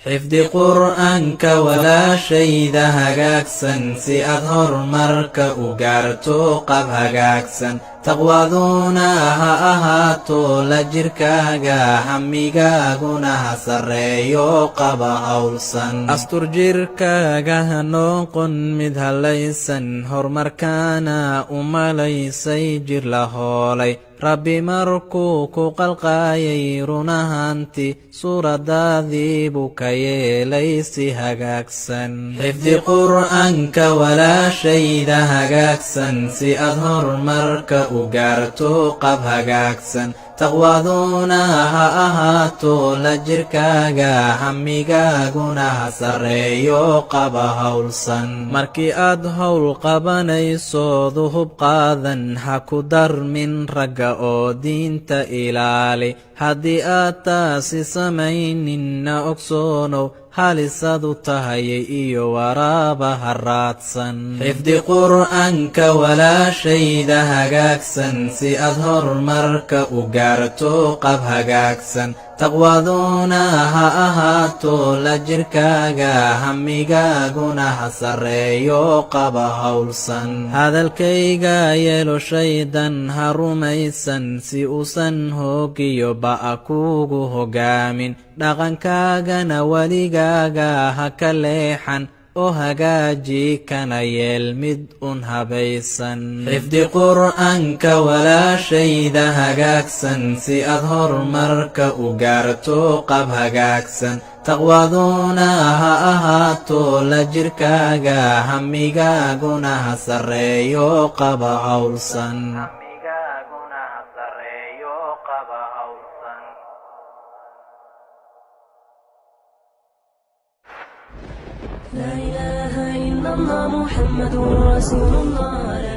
xifdi qur'aanka walaashayda hagaagsan si aad horumarka u gaarto qab hagaagsan taqwaduna ha ahaato la jirkaaga hamigaaguna ha sarreeyo qaba hawlsan astur jirkaaga ha noqon mid halaysan horumarkaana u malaysay jir la hoolay rabbi markuu ku qalqaayay runahanti suuradaadii buu ka yeelay si hagaagsan xifdi qur'aanka walaashayda hagaagsan si aad horumarka u gaarto qab hagaagsan taqwaduna ha ahaato la jirkaaga hamigaaguna ha sarreeyo qaba hawlsan markii aad howl qabanaysood hub qaadan ha ku darmin ragga oo diinta ilaali haddii aad taasi samayninna ogsoonow halisadu tahay iyo waraaba ha raadsan xifdi qur'aanka walaashayda hagaagsan si aad horumarka u gaarto qab hagaagsan taqwaduna ha ahaato la jirkaaga hamigaaguna ha sarreeyo qaba hawlsan hadalkayga yeelo shaydan ha rumaysan si uusan hoogiyo ba'a kuugu hogaamin dhaqankaagana weligaaga ha ka leexan oo hagaaji kana yeel mid un habaysan xifdi qur'aanka walaashayda hagaagsan si aad horumarka u gaarto qab hagaagsan taqwaduna ha ahaato la jirkaaga hamigaaguna ha sarreeyo qaba hawlsan لا إله إلا الله محمد رسول الله.